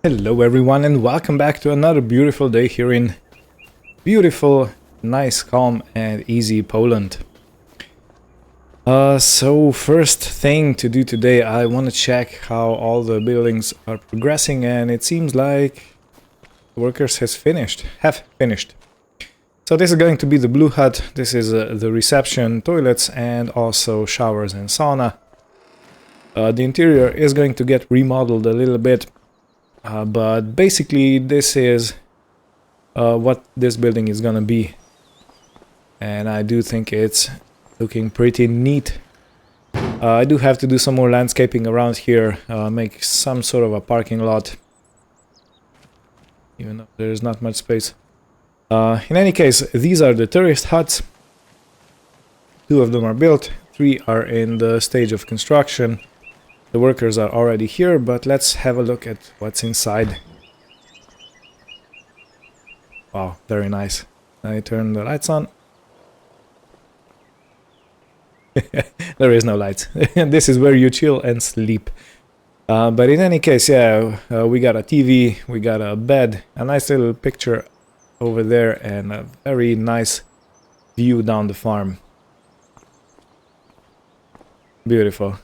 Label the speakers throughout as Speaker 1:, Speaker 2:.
Speaker 1: Hello everyone and welcome back to another beautiful day here in beautiful, nice, calm and easy Poland. So first thing to do today, I want to check how all the buildings are progressing, and it seems like the workers have finished. So this is going to be the Blue Hut. This is the reception, toilets and also showers and sauna. The interior is going to get remodeled a little bit. But basically this is what this building is gonna be, and I do think it's looking pretty neat. I do have to do some more landscaping around here, make some sort of a parking lot, even though there's not much space. In any case, these are the tourist huts. 2 of them are built, 3 are in the stage of construction. The workers are already here, but let's have a look at what's inside. Wow, very nice. I turn the lights on. There is no lights. This is where you chill and sleep. But in any case, yeah, we got a TV, we got a bed, a nice little picture over there, and a very nice view down the farm. Beautiful.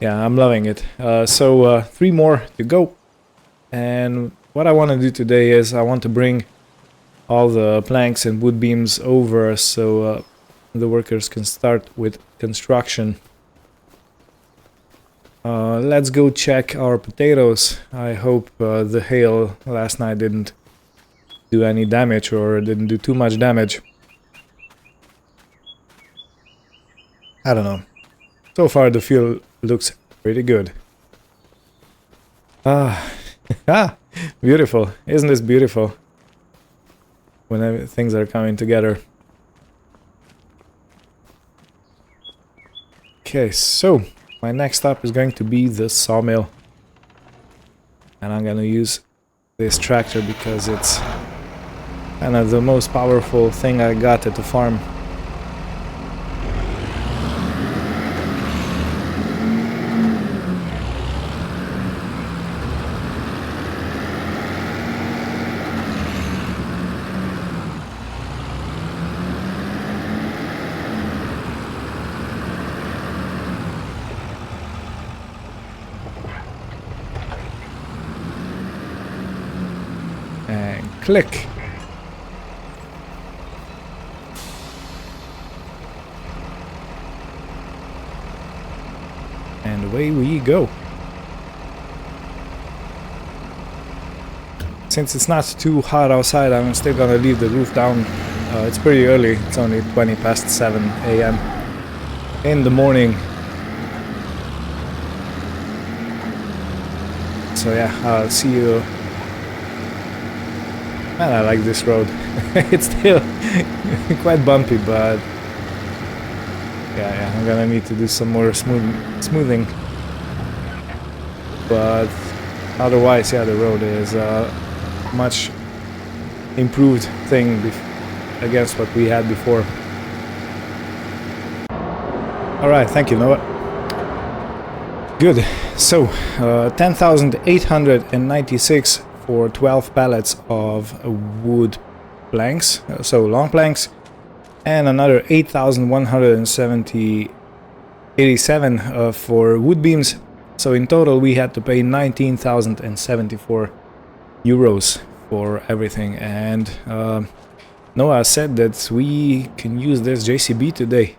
Speaker 1: Yeah, I'm loving it. So 3 more to go. And what I want to do today is I want to bring all the planks and wood beams over so the workers can start with construction. Let's go check our potatoes. I hope the hail last night didn't do any damage or didn't do too much damage. I don't know. So far the field looks pretty good. Beautiful. Isn't this beautiful? When things are coming together. Okay, so my next stop is going to be the sawmill. And I'm gonna use this tractor because it's kind of the most powerful thing I got at the farm. And click. And away we go. Since it's not too hot outside, I'm still gonna leave the roof down. It's pretty early, it's only 20 past 7 a.m. in the morning. So yeah, I'll see you. Man, I like this road. It's still quite bumpy, but yeah, I'm gonna need to do some more smoothing. But otherwise, yeah, the road is a much improved thing against what we had before. Alright, thank you, Noah. Good. So, 10,896 for 12 pallets of wood planks, so long planks, and another 8,187 for wood beams. So in total we had to pay 19,074 euros for everything, and Noah said that we can use this JCB today.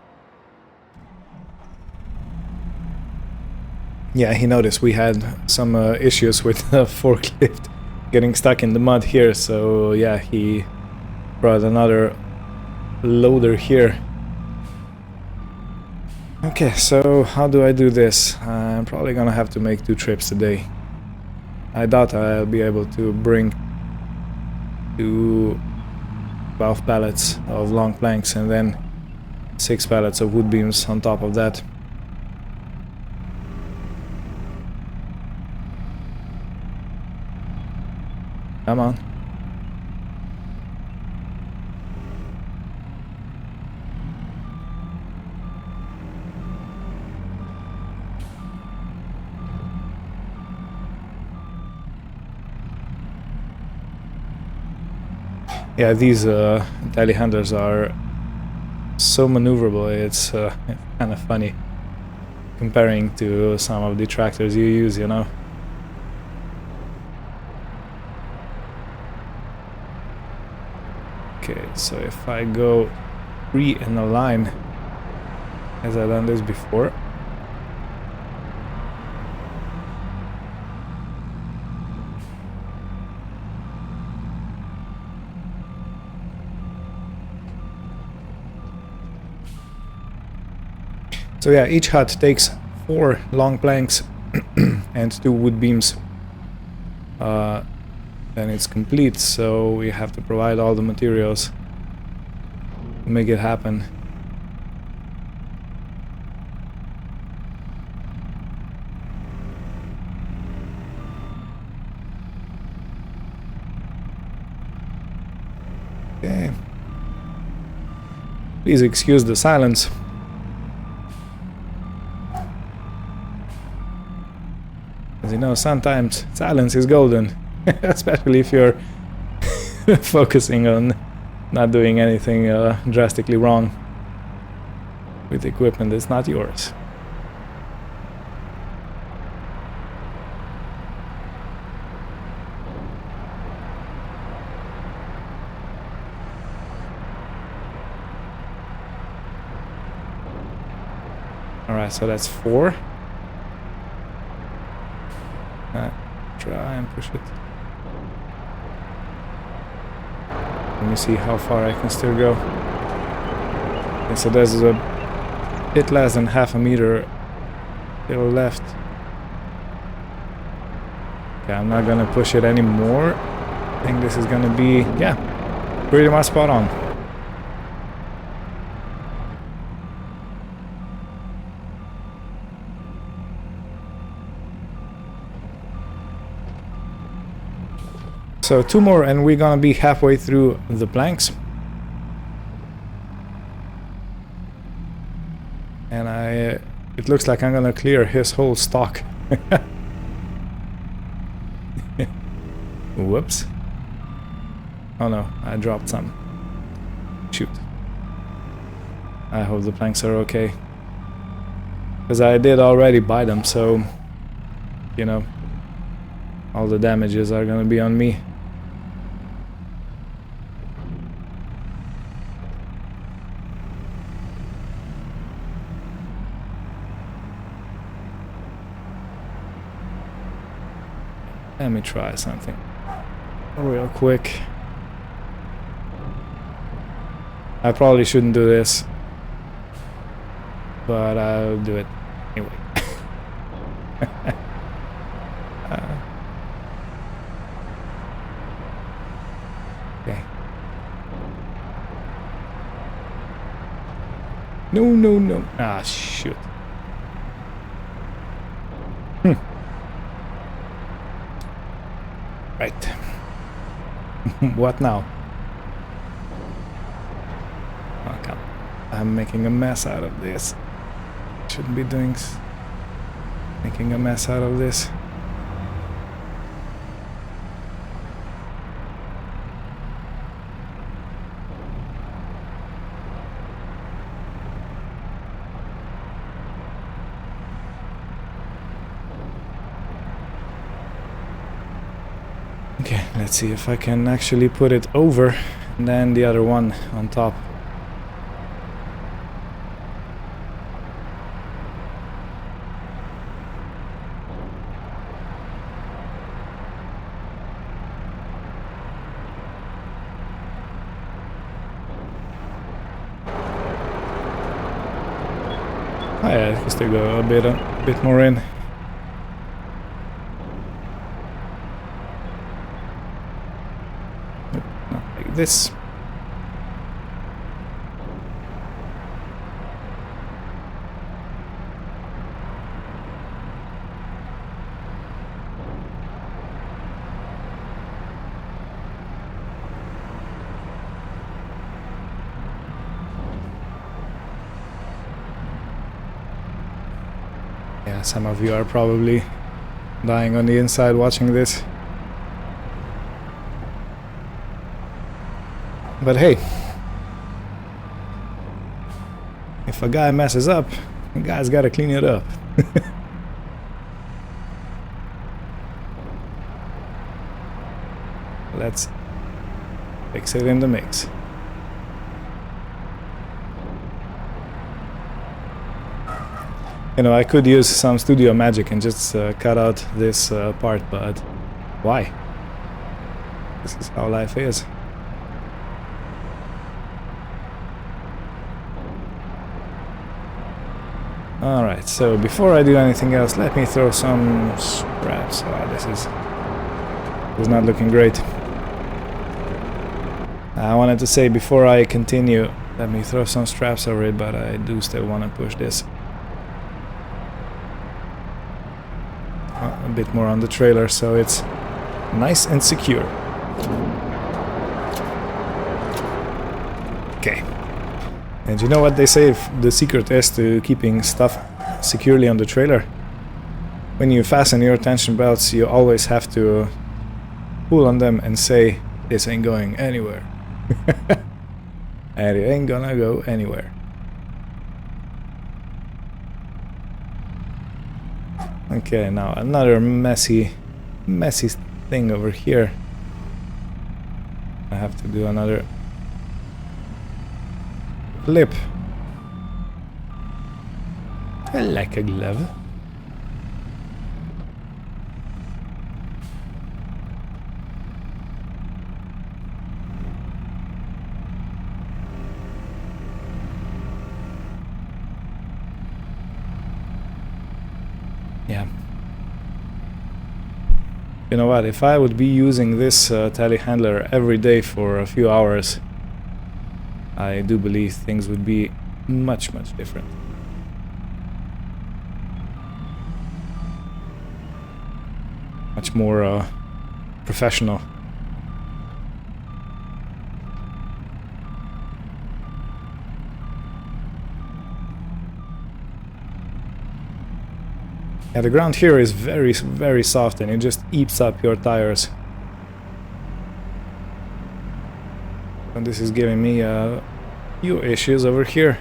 Speaker 1: Yeah, he noticed we had some issues with the forklift getting stuck in the mud here, so yeah, he brought another loader here. Okay, so how do I do this? I'm probably gonna have to make 2 trips today. I doubt I'll be able to bring 12 pallets of long planks and then 6 pallets of wood beams on top of that. Come on. Yeah, these telehandlers are so maneuverable, it's kind of funny comparing to some of the tractors you use, you know. Okay, so if I go 3 in a line, as I've done this before. So yeah, each hut takes 4 long planks and 2 wood beams. Then it's complete, so we have to provide all the materials to make it happen. Okay. Please excuse the silence. As you know, sometimes silence is golden, especially if you're focusing on not doing anything drastically wrong with equipment that's not yours. Alright, so that's 4. Try and push it. Let me see how far I can still go. Okay, so there's a bit less than half a meter still left. Okay, I'm not gonna push it anymore. I think this is gonna be, yeah, pretty much spot on. So 2 more and we're gonna be halfway through the planks. And it looks like I'm gonna clear his whole stock. Whoops. Oh no, I dropped some. Shoot. I hope the planks are okay. Because I did already buy them, so, you know, all the damages are gonna be on me. Let me try something real quick. I probably shouldn't do this, but I'll do it anyway. Okay. No, no, no. Ah, shoot. Right. What now? Oh, come. I'm making a mess out of this. Shouldn't be doing making a mess out of this. Okay, let's see if I can actually put it over and then the other one on top. Oh yeah, I can still go a bit more in. Like this. Yeah, some of you are probably dying on the inside watching this. But hey, if a guy messes up, a guy's gotta clean it up. Let's fix it in the mix. You know, I could use some studio magic and just cut out this part, but why? This is how life is. Alright, so before I do anything else, let me throw some scraps. Oh, this is not looking great. I wanted to say before I continue, let me throw some straps over it, but I do still want to push this a bit more on the trailer so it's nice and secure. Okay. And you know what they say the secret is to keeping stuff securely on the trailer? When you fasten your tension belts, you always have to pull on them and say, this ain't going anywhere. And it ain't gonna go anywhere. Okay, now another messy thing over here. I have to do another flip. Like a glove. Yeah. You know what, if I would be using this telehandler every day for a few hours, I do believe things would be much different. Much more professional. Yeah, the ground here is very soft and it just eats up your tires. And this is giving me a few issues over here.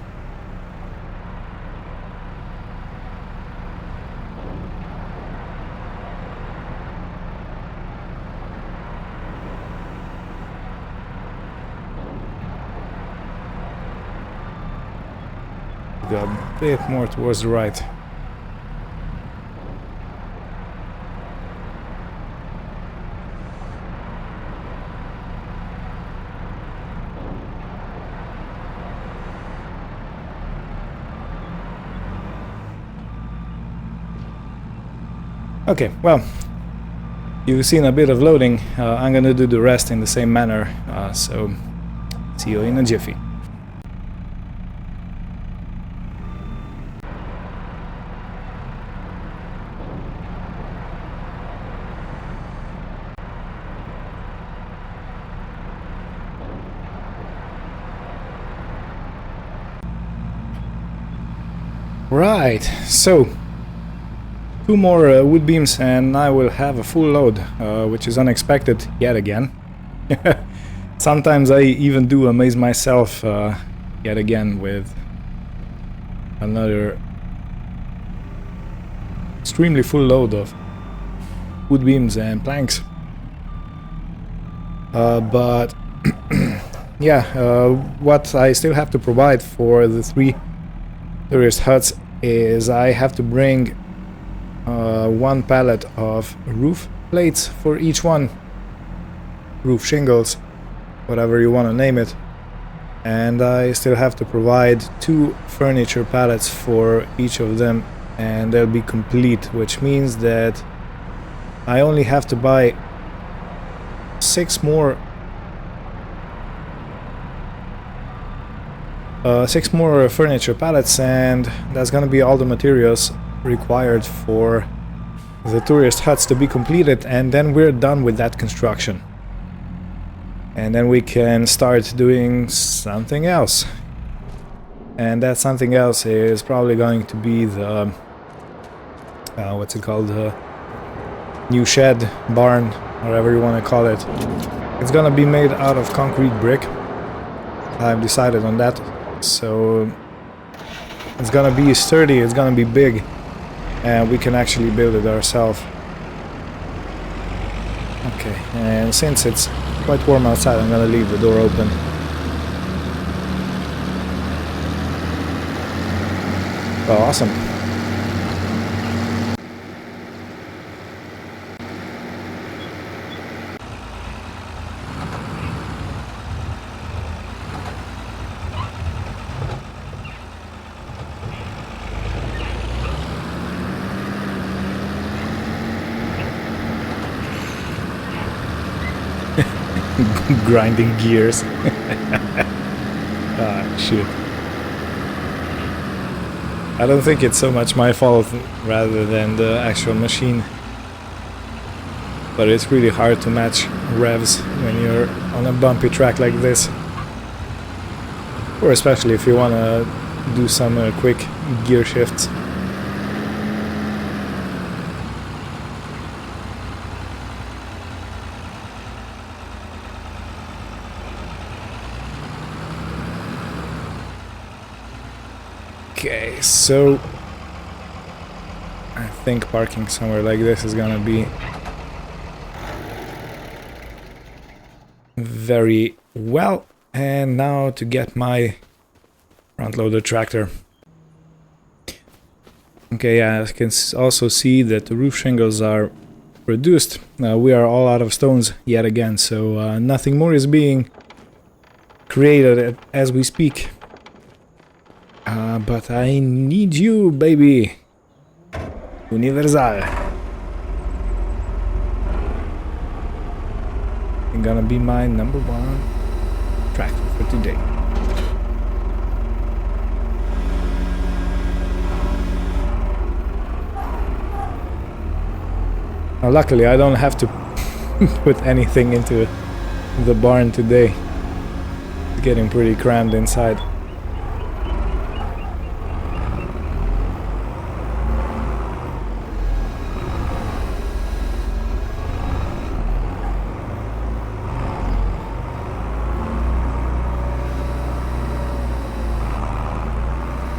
Speaker 1: Go a bit more towards the right. Okay, well, you've seen a bit of loading. I'm gonna do the rest in the same manner, so see you in a jiffy. Right, so 2 more wood beams and I will have a full load, which is unexpected yet again. Sometimes I even do amaze myself yet again with another extremely full load of wood beams and planks. But yeah, what I still have to provide for the 3 tourist huts is I have to bring 1 pallet of roof plates for each one, roof shingles, whatever you want to name it, and I still have to provide 2 furniture pallets for each of them, and they'll be complete, which means that I only have to buy 6 more furniture pallets, and that's gonna be all the materials required for the tourist huts to be completed, and then we're done with that construction. And then we can start doing something else. And that something else is probably going to be the what's it called, the new shed, barn, whatever you want to call it. It's gonna be made out of concrete brick, I've decided on that. So it's gonna be sturdy, it's gonna be big, and we can actually build it ourselves. Okay, and since it's quite warm outside, I'm gonna leave the door open. Oh, awesome. Grinding gears. Ah, shit. I don't think it's so much my fault rather than the actual machine. But it's really hard to match revs when you're on a bumpy track like this. Or especially if you want to do some quick gear shifts. Okay, so I think parking somewhere like this is gonna be very well. And now to get my front loader tractor. Okay, yeah, I can also see that the roof shingles are reduced. We are all out of stones yet again, so nothing more is being created as we speak. But I need you, baby. Universal. You're gonna be my #1 tractor for today. Now, luckily, I don't have to put anything into the barn today. It's getting pretty crammed inside.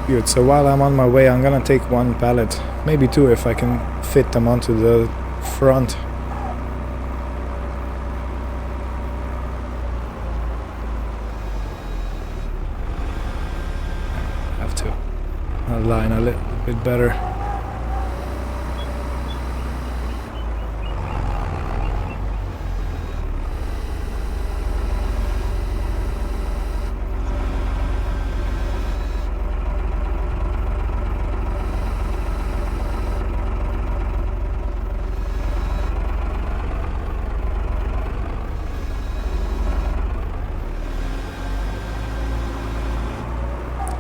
Speaker 1: Good, so while I'm on my way, I'm gonna take one pallet, maybe two if I can fit them onto the front. Have to align a little bit better.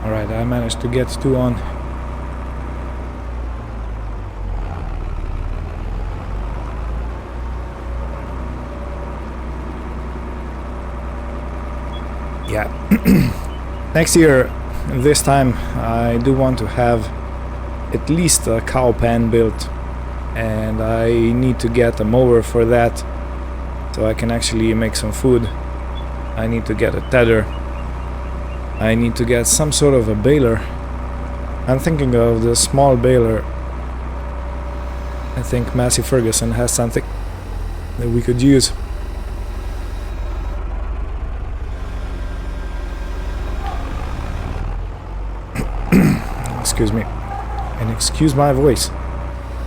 Speaker 1: Alright, I managed to get two on. Yeah. Next year, this time, I do want to have at least a cow pen built. And I need to get a mower for that, so I can actually make some food. I need to get a tether. I need to get some sort of a baler. I'm thinking of the small baler. I think Massey Ferguson has something that we could use. Excuse me. And excuse my voice.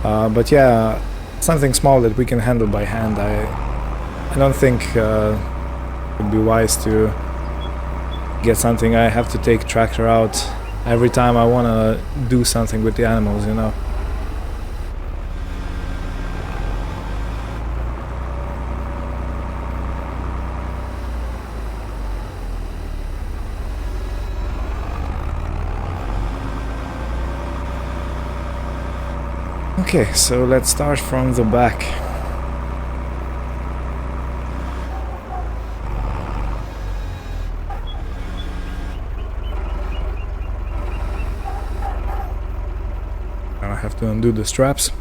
Speaker 1: But yeah, something small that we can handle by hand. I don't think it would be wise to get something I have to take tractor out every time I want to do something with the animals, you know. Okay, so let's start from the back. I have to undo the straps.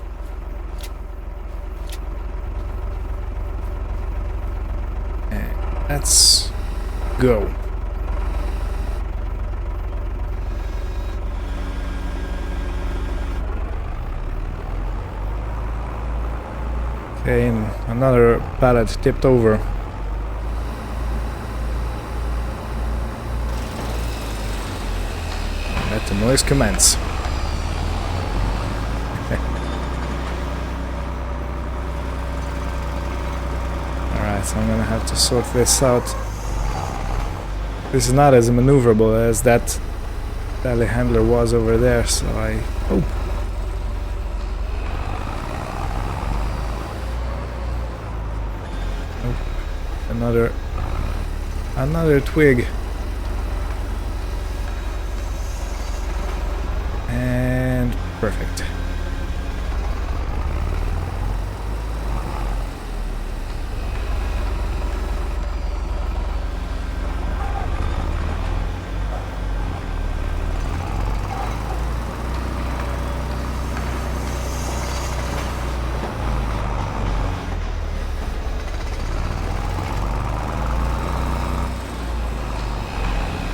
Speaker 1: And let's go. And another pallet tipped over. Let the noise commence. Alright, so I'm gonna have to sort this out. This is not as maneuverable as that telehandler was over there, so I hope. Another twig. And perfect.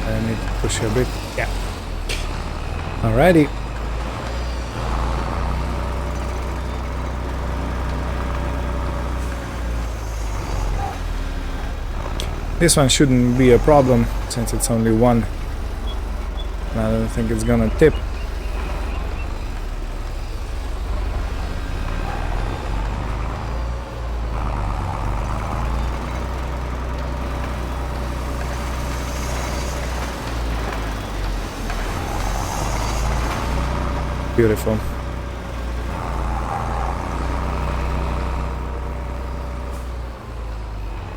Speaker 1: I need to push a bit. Yeah. Alrighty. This one shouldn't be a problem since it's only one. And I don't think it's gonna tip. Beautiful.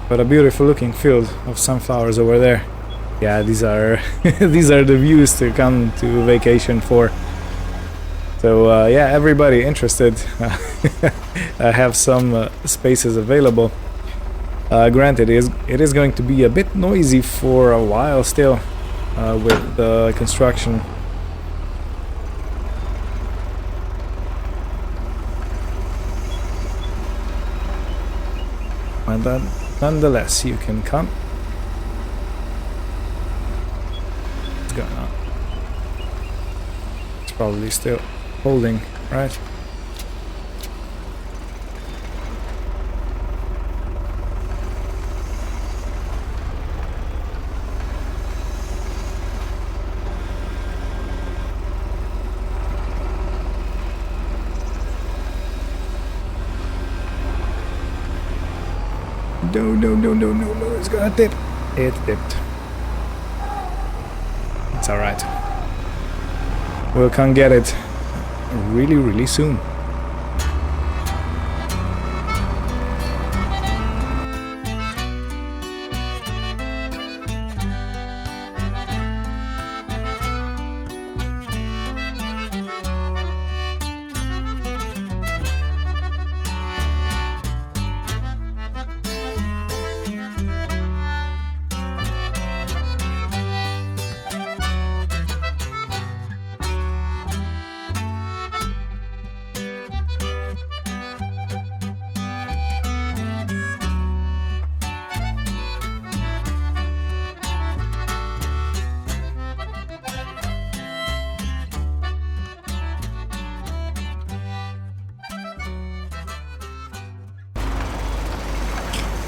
Speaker 1: But a beautiful looking field of sunflowers over there. Yeah, these are these are the views to come to vacation for. So yeah, everybody interested, I have some spaces available. Granted, it is going to be a bit noisy for a while still with the construction. But nonetheless, you can come. What's going on? It's probably still holding, right? No, it's gonna tip. It tipped. It's alright. We'll come get it really soon.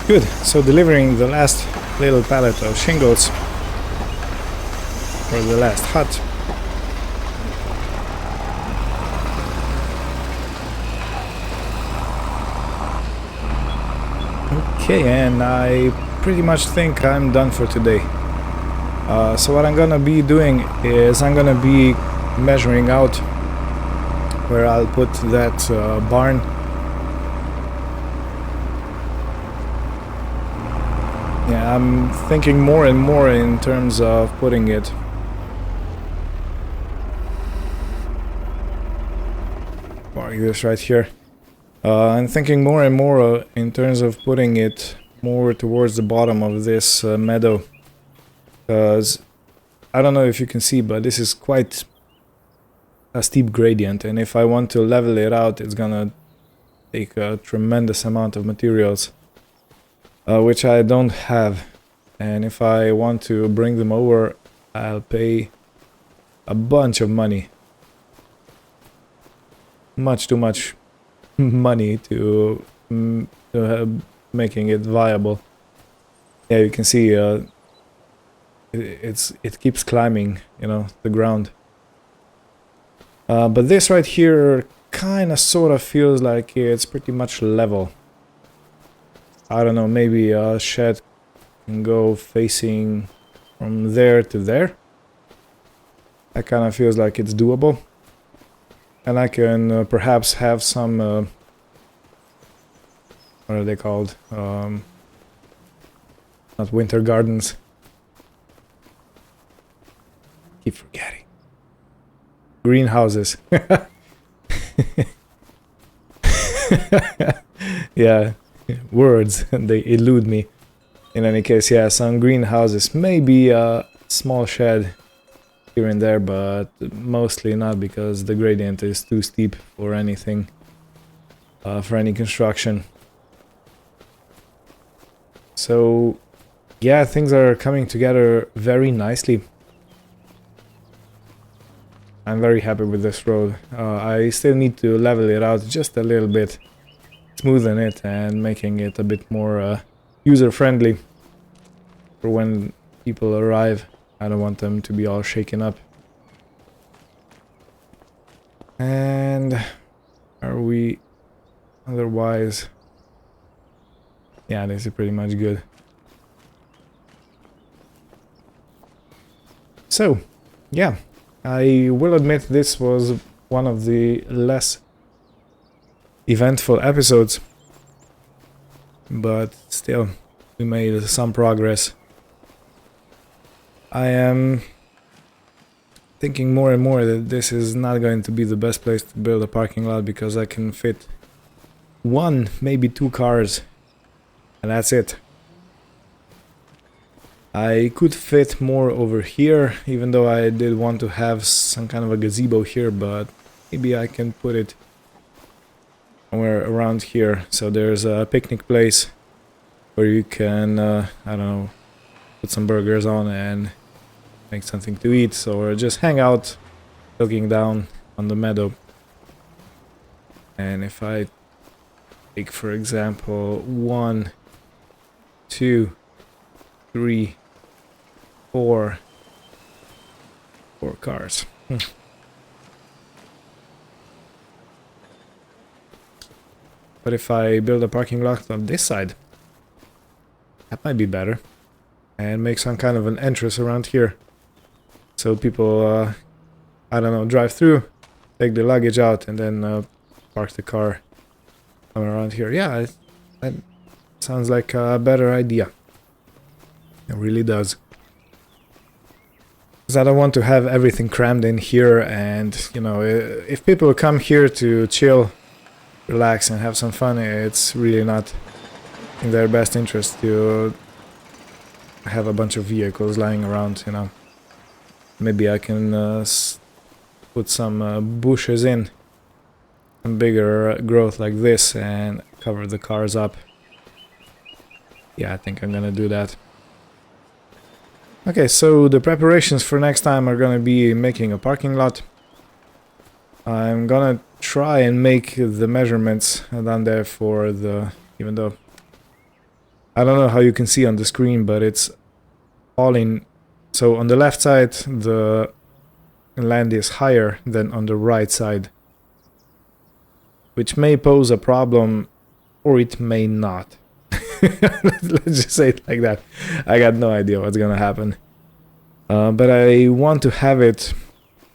Speaker 1: Good, so delivering the last little pallet of shingles for the last hut. Okay, and I pretty much think I'm done for today. So what I'm gonna be doing is I'm gonna be measuring out where I'll put that barn. Yeah, I'm thinking more and more in terms of putting it. Mark this right here. I'm thinking more and more in terms of putting it more towards the bottom of this meadow. Because I don't know if you can see, but this is quite a steep gradient, and if I want to level it out, it's gonna take a tremendous amount of materials. Which I don't have, and if I want to bring them over, I'll pay a bunch of money. Much too much money to making it viable. Yeah, you can see it keeps climbing, you know, the ground. But this right here kind of sort of feels like it's pretty much level. I don't know, maybe a shed can go facing from there to there. That kind of feels like it's doable. And I can perhaps have some, what are they called? Not winter gardens. Keep forgetting. Greenhouses. Yeah, words, they elude me. In any case, yeah, some greenhouses. Maybe a small shed here and there, but mostly not, because the gradient is too steep for anything, for any construction. So, yeah, things are coming together very nicely. I'm very happy with this road. I still need to level it out just a little bit, smoothen it and making it a bit more user-friendly for when people arrive. I don't want them to be all shaken up. And are we otherwise? Yeah, this is pretty much good. So, yeah, I will admit this was one of the less eventful episodes, but still, we made some progress. I am thinking more and more that this is not going to be the best place to build a parking lot, because I can fit one, maybe two cars, and that's it. I could fit more over here, even though I did want to have some kind of a gazebo here, but maybe I can put it somewhere around here. So there's a picnic place where you can, I don't know, put some burgers on and make something to eat, or just hang out looking down on the meadow. And if I take, for example, 1, 2, 3, 4 cars. But if I build a parking lot on this side, that might be better. And make some kind of an entrance around here. So people, I don't know, drive through, take the luggage out, and then park the car around here. Yeah, that sounds like a better idea. It really does. Because I don't want to have everything crammed in here, and, you know, if people come here to chill, relax, and have some fun, it's really not in their best interest to have a bunch of vehicles lying around, you know. Maybe I can put some bushes in, some bigger growth like this, and cover the cars up. Yeah, I think I'm gonna do that. Okay, so the preparations for next time are gonna be making a parking lot. I'm gonna try and make the measurements down there for the, even though I don't know how you can see on the screen, but it's all in. So on the left side the land is higher than on the right side, which may pose a problem, or it may not. Let's just say it like that. I got no idea what's gonna happen. But I want to have it,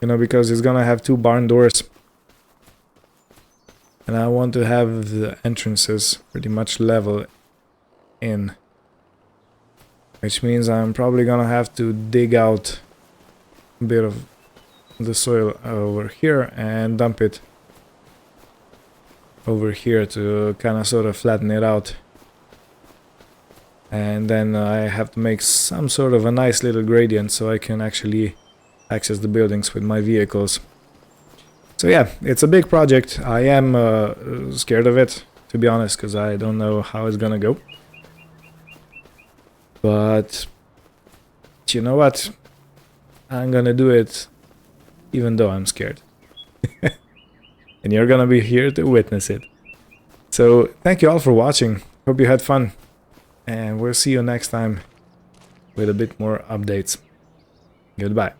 Speaker 1: you know, because it's gonna have 2 barn doors. And I want to have the entrances pretty much level in. Which means I'm probably gonna have to dig out a bit of the soil over here and dump it over here to kind of sort of flatten it out. And then I have to make some sort of a nice little gradient so I can actually access the buildings with my vehicles. So yeah, it's a big project. I am scared of it, to be honest, because I don't know how it's gonna go. But you know what? I'm gonna do it even though I'm scared. And you're gonna be here to witness it. So thank you all for watching. Hope you had fun. And we'll see you next time with a bit more updates. Goodbye.